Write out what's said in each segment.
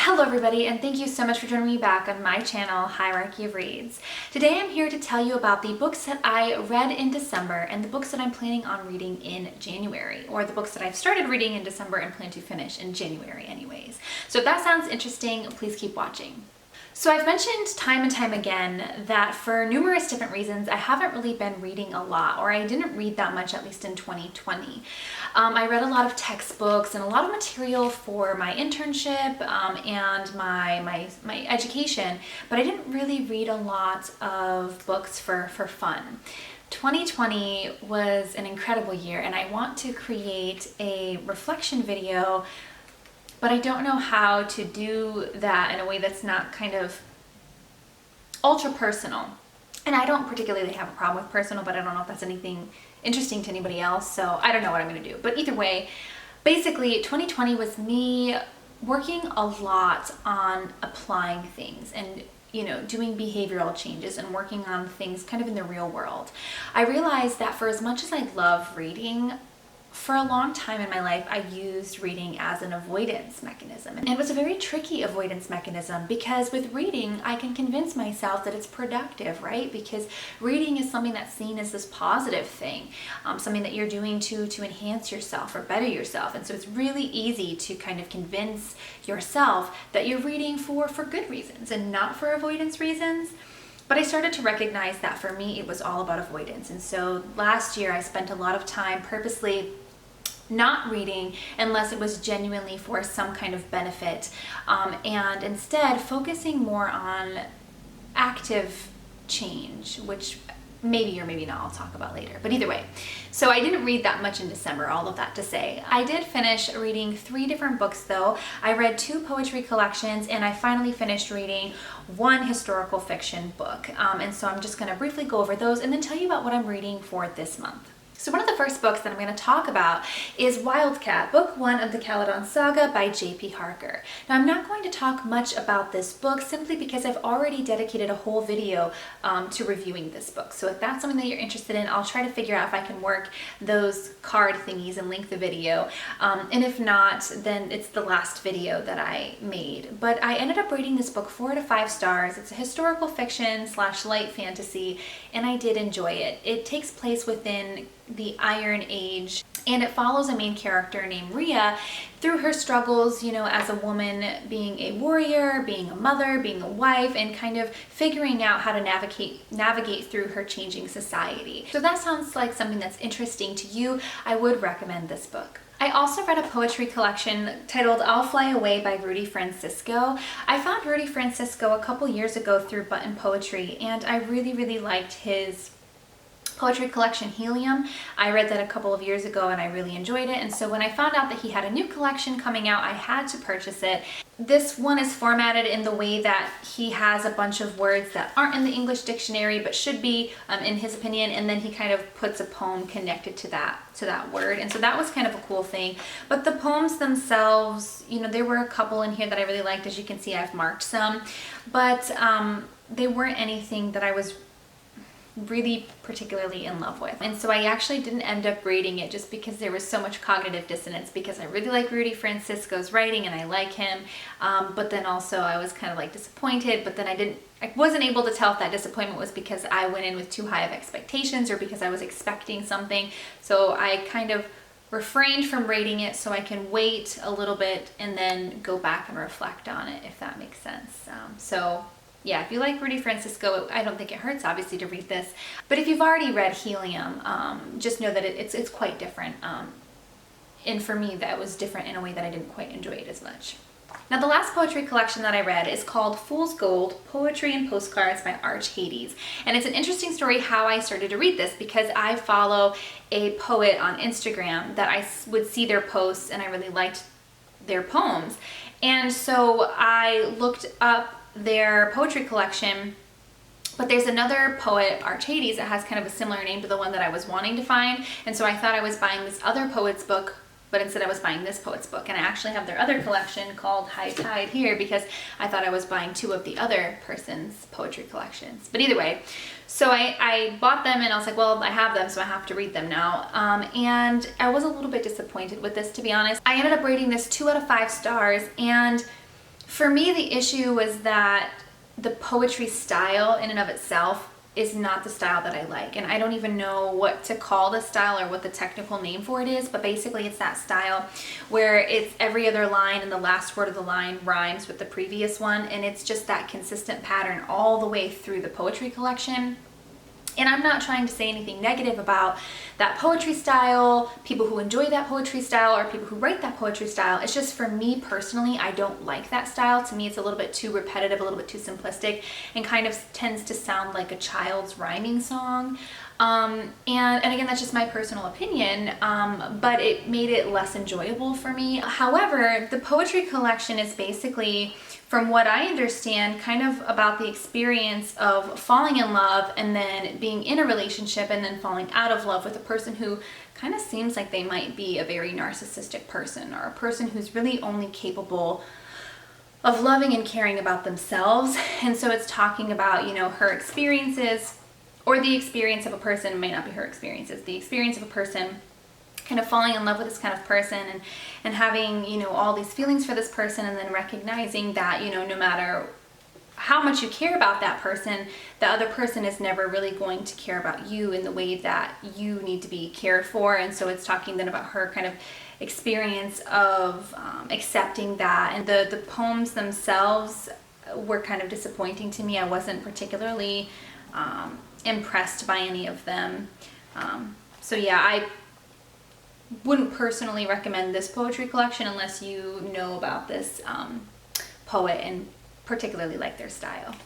Hello everybody, and thank you so much for joining me back on my channel, Hierarchy of Reads. Today I'm here to tell you about the books that I read in December and the books that I'm planning on reading in January, or the books that I've started reading in December and plan to finish in January anyways. So if that sounds interesting, please keep watching. So I've mentioned time and time again that for numerous different reasons, I haven't really been reading a lot, or I didn't read that much, at least in 2020. I read a lot of textbooks and a lot of material for my internship and my education, but I didn't really read a lot of books for fun. 2020 was an incredible year, and I want to create a reflection video, but I don't know how to do that in a way that's not kind of ultra personal. And I don't particularly have a problem with personal, but I don't know if that's anything interesting to anybody else, so I don't know what I'm going to do. But either way, basically 2020 was me working a lot on applying things and doing behavioral changes and working on things kind of in the real world. I realized that for as much as I love reading, for a long time in my life, I used reading as an avoidance mechanism. And it was a very tricky avoidance mechanism because with reading, I can convince myself that it's productive, right? Because reading is something that's seen as this positive thing, something that you're doing to enhance yourself or better yourself. And so it's really easy to kind of convince yourself that you're reading for good reasons and not for avoidance reasons. But I started to recognize that for me, it was all about avoidance. And so last year, I spent a lot of time purposely not reading unless it was genuinely for some kind of benefit, and instead focusing more on active change, which maybe or maybe not I'll talk about later. But either way, so I didn't read that much in December, all of that to say. I did finish reading 3 different books though. I read 2 poetry collections, and I finally finished reading 1 historical fiction book. And so I'm just gonna briefly go over those and then tell you about what I'm reading for this month. So one of the first books that I'm going to talk about is Wildcat, Book 1 of the Caledon Saga by J.P. Harker. Now I'm not going to talk much about this book simply because I've already dedicated a whole video to reviewing this book. So if that's something that you're interested in, I'll try to figure out if I can work those card thingies and link the video. And if not, then it's the last video that I made. But I ended up rating this book 4 to 5 stars. It's a historical fiction / light fantasy, and I did enjoy it. It takes place within the Iron Age, and it follows a main character named Rhea through her struggles, as a woman, being a warrior, being a mother, being a wife, and kind of figuring out how to navigate through her changing society. So that sounds like something that's interesting to you. I would recommend this book. I also read a poetry collection titled I'll Fly Away by Rudy Francisco. I found Rudy Francisco a couple years ago through Button Poetry, and I really liked his poetry collection Helium. I read that a couple of years ago and I really enjoyed it, and so when I found out that he had a new collection coming out, I had to purchase it. This one is formatted in the way that he has a bunch of words that aren't in the English dictionary but should be, in his opinion, and then he kind of puts a poem connected to that word, and so that was kind of a cool thing. But the poems themselves, there were a couple in here that I really liked. As you can see, I've marked some, but they weren't anything that I was really particularly in love with. And so I actually didn't end up reading it just because there was so much cognitive dissonance, because I really like Rudy Francisco's writing and I like him, but then also I was kind of like disappointed, but then I wasn't able to tell if that disappointment was because I went in with too high of expectations or because I was expecting something. So I kind of refrained from rating it so I can wait a little bit and then go back and reflect on it, if that makes sense. So yeah, if you like Rudy Francisco, I don't think it hurts, obviously, to read this. But if you've already read Helium, just know that it's quite different. And for me, that was different in a way that I didn't quite enjoy it as much. Now, the last poetry collection that I read is called Fool's Gold, Poetry and Postcards by Arch Hades. And it's an interesting story how I started to read this, because I follow a poet on Instagram that I would see their posts and I really liked their poems. And so I looked up their poetry collection, but there's another poet, Arch Hades, that has kind of a similar name to the one that I was wanting to find, and so I thought I was buying this other poet's book, but instead I was buying this poet's book. And I actually have their other collection called High Tide here because I thought I was buying 2 of the other person's poetry collections. But either way, so I bought them and I was like, well, I have them, so I have to read them now. And I was a little bit disappointed with this, to be honest. I ended up rating this 2 out of 5 stars, and For me, the issue was that the poetry style in and of itself is not the style that I like, and I don't even know what to call the style or what the technical name for it is, but basically it's that style where it's every other line and the last word of the line rhymes with the previous one, and it's just that consistent pattern all the way through the poetry collection. And I'm not trying to say anything negative about that poetry style, people who enjoy that poetry style, or people who write that poetry style. It's just, for me personally, I don't like that style. To me, it's a little bit too repetitive, a little bit too simplistic, and kind of tends to sound like a child's rhyming song. And again, that's just my personal opinion, but it made it less enjoyable for me. However, the poetry collection is basically, from what I understand, kind of about the experience of falling in love and then being in a relationship and then falling out of love with a person who kind of seems like they might be a very narcissistic person, or a person who's really only capable of loving and caring about themselves. And so it's talking about, you know, her experiences, or the experience of a person, may not be her experiences, the experience of a person kind of falling in love with this kind of person, and having, you know, all these feelings for this person, and then recognizing that, you know, no matter how much you care about that person, the other person is never really going to care about you in the way that you need to be cared for. And so it's talking then about her kind of experience of accepting that. And the poems themselves were kind of disappointing to me. I wasn't particularly impressed by any of them. So yeah, I wouldn't personally recommend this poetry collection unless you know about this poet and particularly like their style.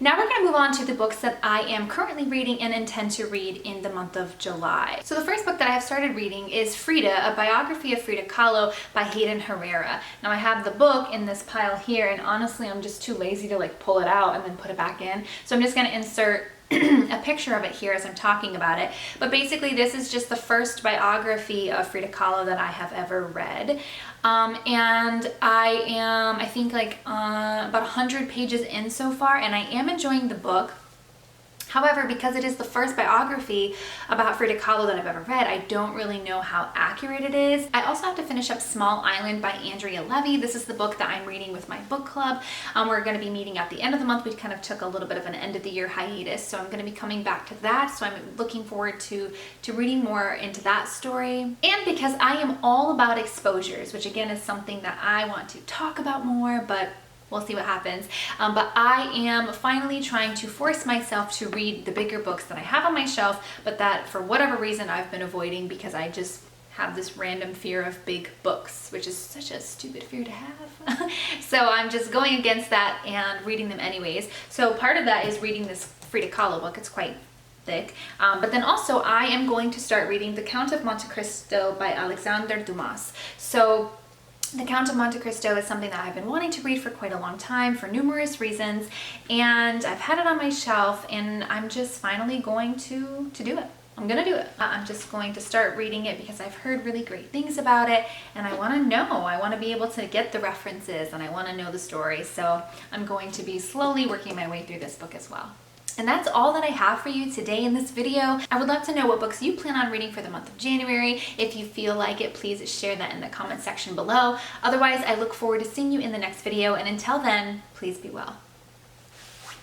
Now we're going to move on to the books that I am currently reading and intend to read in the month of July. So the first book that I have started reading is Frida, a biography of Frida Kahlo by Hayden Herrera. Now I have the book in this pile here, and honestly I'm just too lazy to like pull it out and then put it back in. So I'm just going to insert a picture of it here as I'm talking about it. But basically this is just the first biography of Frida Kahlo that I have ever read. And I am, I think, like about 100 pages in so far, and I am enjoying the book. However, because it is the first biography about Frida Kahlo that I've ever read, I don't really know how accurate it is. I also have to finish up Small Island by Andrea Levy. This is the book that I'm reading with my book club. We're going to be meeting at the end of the month. We kind of took a little bit of an end of the year hiatus, so I'm going to be coming back to that. So I'm looking forward to reading more into that story. And because I am all about exposures, which again is something that I want to talk about more, but we'll see what happens. But I am finally trying to force myself to read the bigger books that I have on my shelf, but that for whatever reason I've been avoiding because I just have this random fear of big books, which is such a stupid fear to have. So I'm just going against that and reading them anyways. So part of that is reading this Frida Kahlo book. It's quite thick. But then also I am going to start reading The Count of Monte Cristo by Alexandre Dumas. So The Count of Monte Cristo is something that I've been wanting to read for quite a long time for numerous reasons, and I've had it on my shelf, and I'm just finally going to do it. I'm gonna do it. I'm just going to start reading it because I've heard really great things about it, and I want to know. I want to be able to get the references, and I want to know the story. So I'm going to be slowly working my way through this book as well. And that's all that I have for you today in this video. I would love to know what books you plan on reading for the month of January. If you feel like it, please share that in the comment section below. Otherwise, I look forward to seeing you in the next video, and until then, please be well.